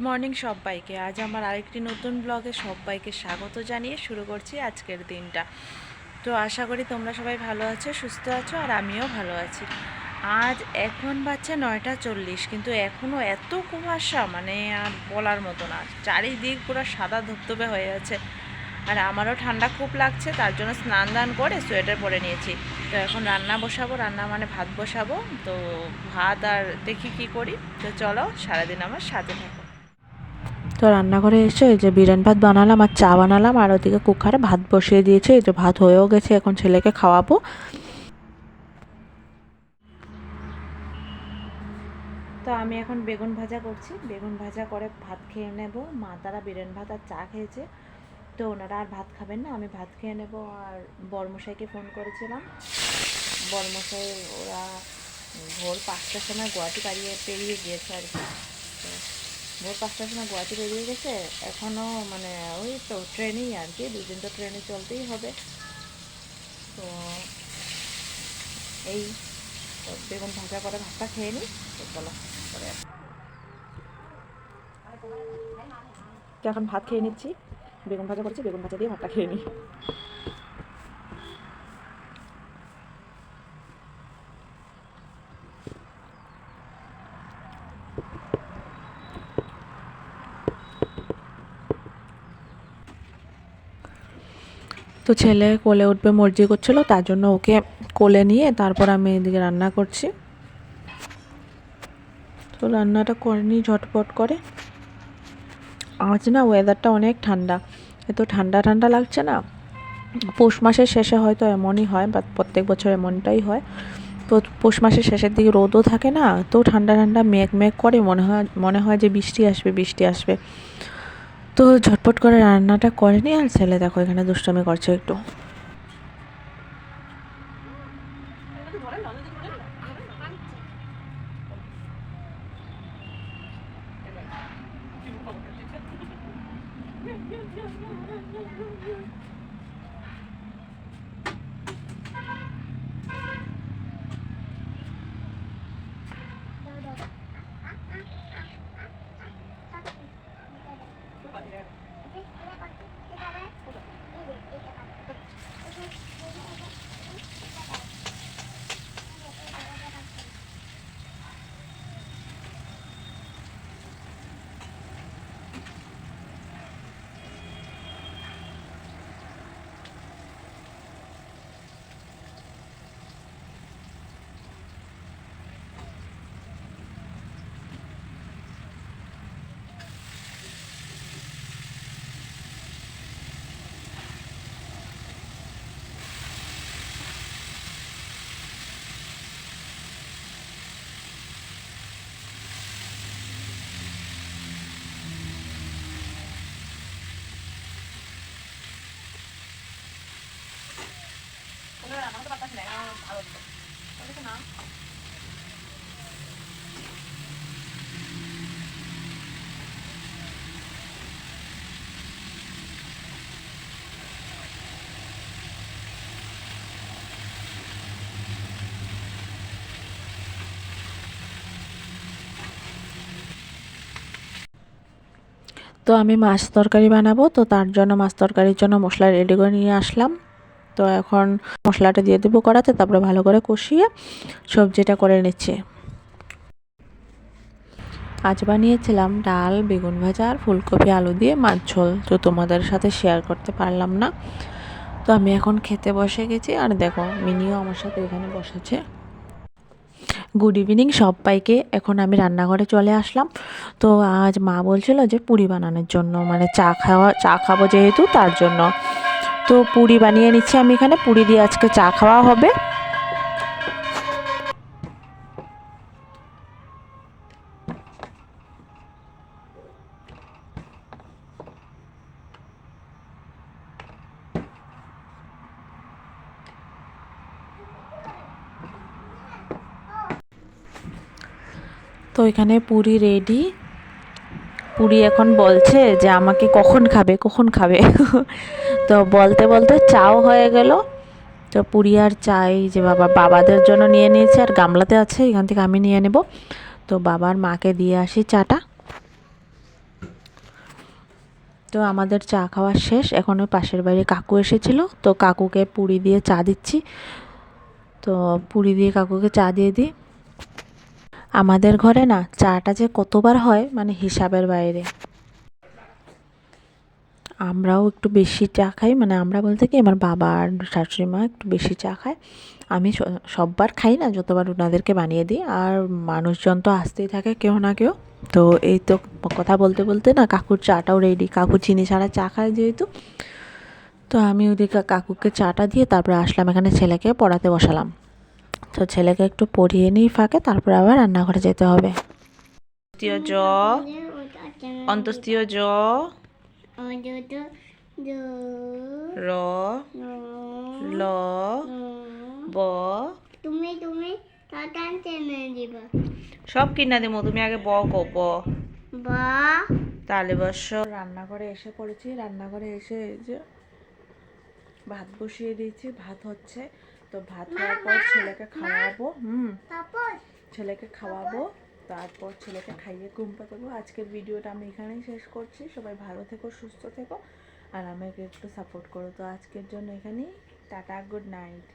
Morning সবাইকে। আজ আমার আরেকটি নতুন ব্লগে সবাইকে স্বাগত জানিয়ে শুরু করছি আজকের দিনটা। তো আশা করি তোমরা সবাই ভালো আছো, সুস্থ আছো, আর আমিও ভালো আছি। আজ এখন বাজছে 9:40, কিন্তু এখনও এত কুয়াশা মানে আর বলার মতো না। চারিদিক পুরো সাদা ধবধবে হয়ে আছে। আর আমারও ঠান্ডা খুব লাগছে, তার জন্য স্নান দান করে সোয়েটার পরে নিয়েছি। তো এখন রান্না বসাবো, রান্না মানে ভাত বসাবো। তো ভাত আর দেখি কি করি। তো চলো সারাদিন আমার সাথে থাকো। তো রান্নাঘরে এসে এই যে বিরিয়ানি ভাত বানালাম আর চা বানালাম, আর ওদিকে কুকারে ভাত বসিয়ে দিয়েছে। এই যে ভাত হয়েও গেছে, এখন ছেলেকে খাওয়াবো। তো আমি এখন বেগুন ভাজা করছি, বেগুন ভাজা করে ভাত খেয়ে নেব। মা তারা বিরিয়ানি ভাত আর চা খেয়েছে, তো ওনারা আর ভাত খাবেন না, আমি ভাত খেয়ে নেব। আর বড়মশাইকে ফোন করেছিলাম, বড়মশাই ওরা ভোর 5টার সময় গুয়াহাটি পেরিয়ে গিয়েছে আর কি। তো ভোর 5টার সময় গুয়াহাটি বেরিয়ে গেছে, এখনও মানে ওই তো ট্রেনেই আর কি, দুদিন তো ট্রেনে চলতেই হবে। তো এই তো বেগুন ভাজা করে ভাতটা খেয়ে নিই। তো চলো পরে তো এখন ভাত খেয়ে নিচ্ছি, বেগুন ভাজা করেছি, বেগুন ভাজা দিয়ে ভাতটা খেয়ে নিই। তো ছেলে কোলে উঠবে মর্জি করছিল, তার জন্য ওকে কোলে নিয়ে তারপর আমি এদিকে রান্না করছি। তো রান্নাটা করে নিই ঝটপট করে। আজ না ওয়েদারটা অনেক ঠান্ডা, এত ঠান্ডা ঠান্ডা লাগছে না। পৌষ মাসের শেষে হয়তো এমনই হয়, বা প্রত্যেক বছর এমনটাই হয়। তো পৌষ মাসের শেষের দিকে রোদও থাকে না, তো ঠান্ডা ঠান্ডা মেঘ মেঘ করে, মনে হয় যে বৃষ্টি আসবে বৃষ্টি আসবে। তো ঝটপট করে রান্নাটা করে নি। আর ছেলে দেখো এখানে দুষ্টামি করছে একটু। তো আমি মাছ তরকারি বানাবো, তো তার জন্য মাছ তরকারির জন্য মশলা রেডি করে নিয়ে আসলাম। তো এখন মশলাটা দিয়ে দেবো কড়াতে, তারপরে ভালো করে কষিয়ে সবজিটা করে নিচ্ছে। আজ বানিয়েছিলাম ডাল, বেগুন ভাজা আর ফুলকপি আলু দিয়ে মাছ ঝোল, তো তোমাদের সাথে শেয়ার করতে পারলাম না। তো আমি এখন খেতে বসে গেছি, আর দেখো মিনিও আমার সাথে এখানে বসেছে। গুড ইভিনিং সবাইকে। এখন আমি রান্নাঘরে চলে আসলাম। তো আজ মা বলছিল যে পুরি বানানোর জন্য, মানে চা খাবো যেহেতু, তার জন্য। তো পুরি বানিয়ে নিচ্ছি আমি এখানে, পুরি দিয়ে আজকে চা খাওয়া হবে। তো এখানে পুরি রেডি। পুরি এখন বলছে যে আমাকে কখন খাবে কখন খাবে। তো বলতে বলতে চাও হয়ে গেল। তো পুরি আর চাই যে বাবাদের জন্য নিয়ে নিয়েছি, আর গামলাতে আছে, এখান থেকে আমি নিয়ে নেব। তো বাবার মাকে দিয়ে আসি চাটা। তো আমাদের চা খাওয়া শেষ, এখন ওই পাশের বাড়ি কাকু এসেছিল, তো কাকুকে পুরি দিয়ে চা দিচ্ছি। তো পুরি দিয়ে কাকুকে চা দিয়ে দিই। আমাদের ঘরে না চাটা যে কতবার হয় মানে হিসাবের বাইরে। আমরাও একটু বেশি চা খাই, মানে আমরা বলতে কি আমার বাবা আর শাশুড়ি মা একটু বেশি চা খায়। আমি সববার খাই না, যতবার ওনাদেরকে বানিয়ে দিই। আর মানুষজন তো আসতেই থাকে কেউ না কেউ। তো এই তো কথা বলতে বলতে না কাকুর চাটাও রেডি। কাকু চিনি ছাড়া চা খায় যেহেতু, তো আমি ওদিকে কাকুকে চাটা দিয়ে তারপরে আসলাম এখানে, ছেলেকে পড়াতে বসালাম। তো ছেলেকে একটু পড়িয়ে নিই ফাঁকে, তারপরে আবার রান্নাঘরে যেতে হবে। অন্ত্যেষ্টিয় জ, অন্ত্যেষ্টিয় জ, র, ল, ব, তুমি তুমি টাটান টেনে দিবা সব কিনা দেবো, তুমি আগে ব কো, ব। বা তাহলে বস। রান্নাঘরে এসে পড়েছি, রান্নাঘরে এসে এই যে ভাত বসিয়ে দিয়েছি, ভাত হচ্ছে। তো ভাত হওয়ার পর ছেলেকে খাওয়াবো, তারপর ছেলেকে খাওয়াবো, তারপর ছেলেকে খাইয়ে ঘুম পাতাবো। আজকের ভিডিওটা আমি এখানেই শেষ করছি। সবাই ভালো থেকো, সুস্থ থেকো, আর আমাকে একটু সাপোর্ট করো। তো আজকের জন্য এখানেই টাটা, গুড নাইট।